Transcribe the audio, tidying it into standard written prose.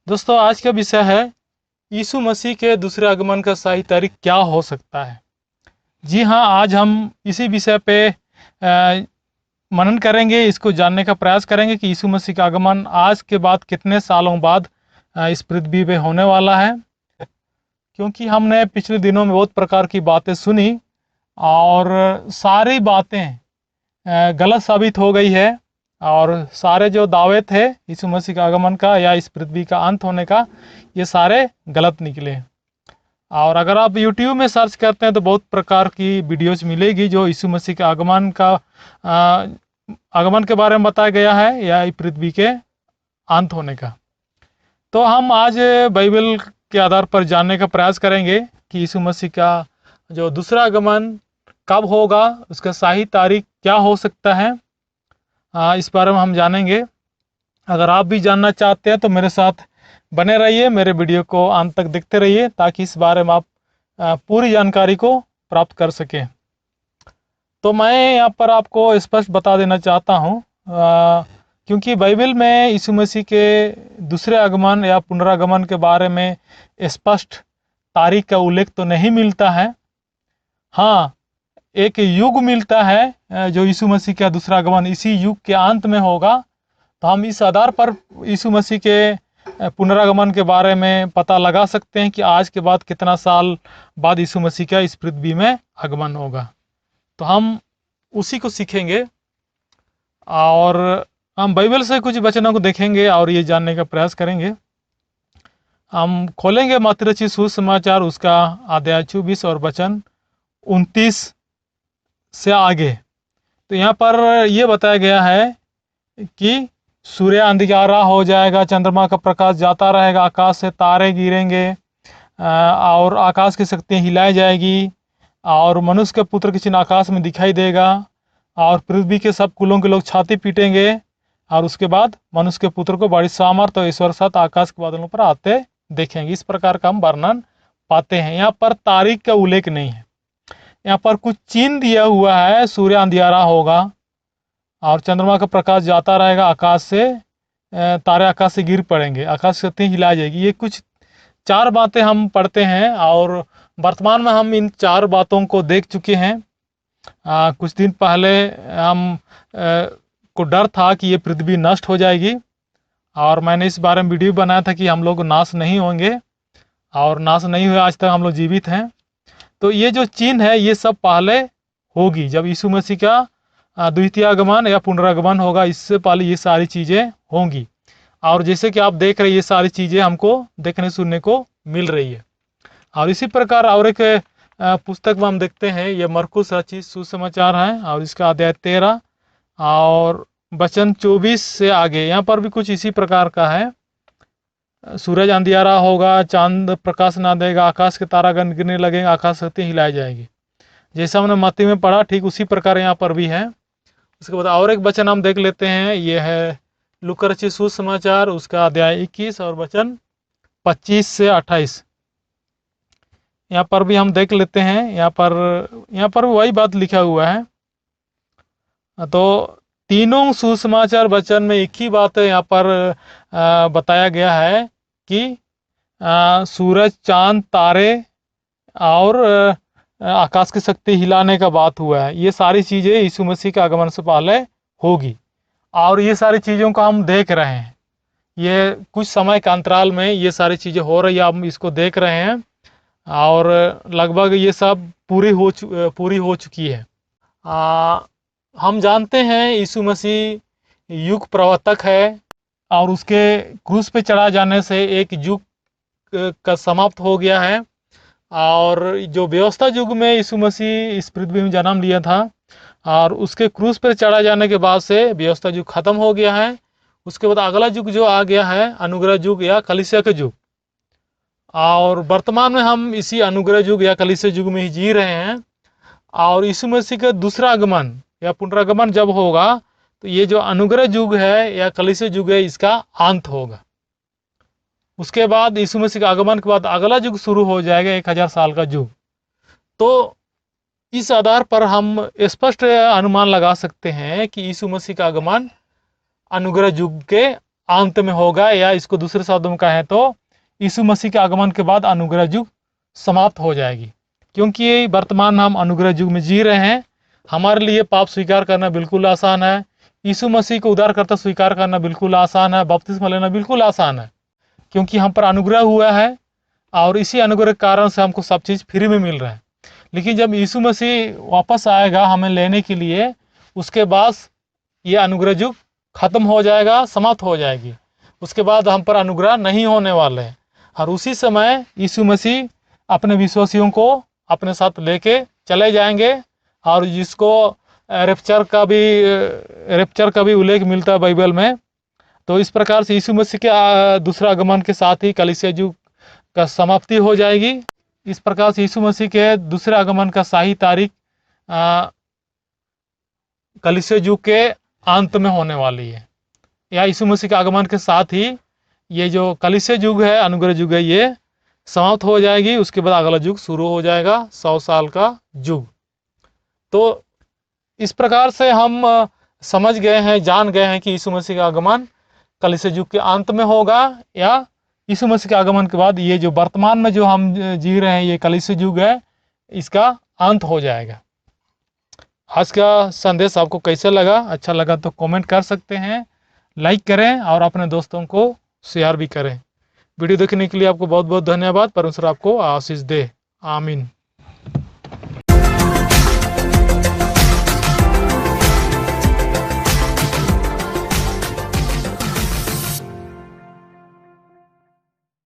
दोस्तों, आज का विषय है यीशु मसीह के दूसरे आगमन का सही तारीख क्या हो सकता है। जी हाँ, आज हम इसी विषय पे मनन करेंगे, इसको जानने का प्रयास करेंगे कि यीशु मसीह का आगमन आज के बाद कितने सालों बाद इस पृथ्वी पे होने वाला है। क्योंकि हमने पिछले दिनों में बहुत प्रकार की बातें सुनी और सारी बातें गलत साबित हो गई है, और सारे जो दावे थे यीशु मसीह का आगमन का या इस पृथ्वी का अंत होने का, ये सारे गलत निकले। और अगर आप YouTube में सर्च करते हैं तो बहुत प्रकार की वीडियोज मिलेगी जो यीशु मसीह के आगमन के बारे में बताया गया है या इस पृथ्वी के अंत होने का। तो हम आज बाइबल के आधार पर जानने का प्रयास करेंगे कि यीशु मसीह का जो दूसरा आगमन कब होगा, उसका सही तारीख क्या हो सकता है, इस बारे में हम जानेंगे। अगर आप भी जानना चाहते हैं तो मेरे साथ बने रहिए, मेरे वीडियो को अंत तक देखते रहिए ताकि इस बारे में आप पूरी जानकारी को प्राप्त कर सकें। तो मैं यहाँ पर आपको स्पष्ट बता देना चाहता हूँ, क्योंकि बाइबल में यीशु मसीह के दूसरे आगमन या पुनरागमन के बारे में स्पष्ट तारीख का उल्लेख तो नहीं मिलता है। हाँ, एक युग मिलता है जो यीशु मसीह का दूसरा आगमन इसी युग के अंत में होगा। तो हम इस आधार पर यीशु मसीह के पुनरागमन के बारे में पता लगा सकते हैं कि आज के बाद कितना साल बाद यीशु मसीह का इस पृथ्वी में आगमन होगा। तो हम उसी को सीखेंगे और हम बाइबल से कुछ वचनों को देखेंगे और ये जानने का प्रयास करेंगे। हम खोलेंगे मत्ती रचित सुसमाचार, उसका अध्याय 24 और वचन 29 से आगे। तो यहाँ पर यह बताया गया है कि सूर्य अंधियारा हो जाएगा, चंद्रमा का प्रकाश जाता रहेगा, आकाश से तारे गिरेंगे और आकाश की शक्तियाँ हिलाई जाएगी, और मनुष्य के पुत्र की चिन्ह आकाश में दिखाई देगा, और पृथ्वी के सब कुलों के लोग छाती पीटेंगे, और उसके बाद मनुष्य के पुत्र को बड़ी सामर्थ और ईश्वर साथ आकाश के बादलों पर आते देखेंगे। इस प्रकार का हम वर्णन पाते हैं। यहाँ पर तारीख का उल्लेख नहीं है, यहाँ पर कुछ चिन्ह दिया हुआ है। सूर्य अंधियारा होगा और चंद्रमा का प्रकाश जाता रहेगा, आकाश से तारे आकाश से गिर पड़ेंगे, आकाश से शक्ति हिला जाएगी। ये कुछ 4 बातें हम पढ़ते हैं और वर्तमान में हम इन 4 बातों को देख चुके हैं। कुछ दिन पहले हम को डर था कि ये पृथ्वी नष्ट हो जाएगी, और मैंने इस बारे में वीडियो बनाया था कि हम लोग नाश नहीं होंगे, और नाश नहीं हुए, आज तक हम लोग जीवित हैं। तो ये जो चिन्ह है ये सब पहले होगी जब यीशु मसीह का द्वितीय आगमन या पुनरागमन होगा, इससे पहले ये सारी चीज़ें होंगी। और जैसे कि आप देख रहे हैं, ये सारी चीज़ें हमको देखने सुनने को मिल रही है। और इसी प्रकार और एक पुस्तक में हम देखते हैं, ये मरकुस रचित सुसमाचार है और इसका अध्याय 13 और वचन 24 से आगे। यहाँ पर भी कुछ इसी प्रकार का है। सूरज अंधियारा होगा, चांद प्रकाश ना देगा, आकाश के तारागण गिरने लगेंगे, आकाश शक्ति हिलाई जाएगी। जैसा हमने मत्ती में पढ़ा ठीक उसी प्रकार यहाँ पर भी है। उसके बाद और एक वचन हम देख लेते हैं, ये है लूका रचित सुसमाचार, उसका अध्याय 21 और वचन 25 से 28। यहाँ पर भी हम देख लेते हैं। यहाँ पर वही बात लिखा हुआ है। तो तीनों सुसमाचार वचन में एक ही बात है यहाँ पर बताया गया है कि सूरज, चांद, तारे और आकाश की शक्ति हिलाने का बात हुआ है। ये सारी चीज़ें यीशु मसीह के आगमन से पहले होगी, और ये सारी चीज़ों को हम देख रहे हैं। ये कुछ समय के अंतराल में ये सारी चीज़ें हो रही है, हम इसको देख रहे हैं, और लगभग ये सब पूरी हो चुकी है। हम जानते हैं यीशु मसीह युग प्रवर्तक है, और उसके क्रूस पे चढ़ा जाने से एक युग का समाप्त हो गया है। और जो व्यवस्था युग में यीशु मसीह इस पृथ्वी में जन्म लिया था, और उसके क्रूस पर चढ़ा जाने के बाद से व्यवस्था युग खत्म हो गया है। उसके बाद अगला युग जो आ गया है, अनुग्रह युग या कलीसिया का युग। और वर्तमान में हम इसी अनुग्रह युग या कलीसिया युग में ही जी रहे हैं। और यीशु मसीह का दूसरा आगमन या पुनरागमन जब होगा तो ये जो अनुग्रह युग है या कलीसिया युग है, इसका अंत होगा। उसके बाद यीशु मसीह के आगमन के बाद अगला युग शुरू हो जाएगा, 1000 साल का युग। तो इस आधार पर हम स्पष्ट अनुमान लगा सकते हैं कि यीशु मसीह का आगमन अनुग्रह युग के अंत में होगा, या इसको दूसरे शब्दों में कहें तो यीशु मसीह के आगमन के बाद अनुग्रह युग समाप्त हो जाएगी। क्योंकि वर्तमान हम अनुग्रह युग में जी रहे हैं। हमारे लिए पाप स्वीकार करना बिल्कुल आसान है, यीशु मसीह को उद्धारकर्ता स्वीकार करना बिल्कुल आसान है, बपतिस्मा लेना बिल्कुल आसान है, क्योंकि हम पर अनुग्रह हुआ है और इसी अनुग्रह के कारण से हमको सब चीज़ फ्री में मिल रहा है। लेकिन जब यीशु मसीह वापस आएगा हमें लेने के लिए, उसके बाद ये अनुग्रह युग खत्म हो जाएगा, समाप्त हो जाएगी। उसके बाद हम पर अनुग्रह नहीं होने वाले हैं, और उसी समय यीशु मसीह अपने विश्वासियों को अपने साथ लेके चले जाएंगे। और जिसको रेप्चर का भी उल्लेख मिलता है बाइबल में। तो इस प्रकार से यीशु मसीह के दूसरा आगमन के साथ ही कलीसिया युग का समाप्ति हो जाएगी। इस प्रकार से यीशु मसीह के दूसरे आगमन का सही तारीख कलीसिया युग के अंत में होने वाली है, या यीशु मसीह के आगमन के साथ ही ये जो कलीसिया युग है, अनुग्रह युग है, ये समाप्त हो जाएगी। उसके बाद अगला युग शुरू हो जाएगा, 100 साल का युग। तो इस प्रकार से हम समझ गए हैं, जान गए हैं कि यीशु मसीह का आगमन कलीसिया युग के अंत में होगा, या यीशु मसीह के आगमन के बाद ये जो वर्तमान में जो हम जी रहे हैं ये कलीसिया युग है, इसका अंत हो जाएगा। आज का संदेश आपको कैसे लगा? अच्छा लगा तो कमेंट कर सकते हैं, लाइक करें और अपने दोस्तों को शेयर भी करें। वीडियो देखने के लिए आपको बहुत बहुत धन्यवाद। परमेश्वर आपको आशीष दे। आमीन।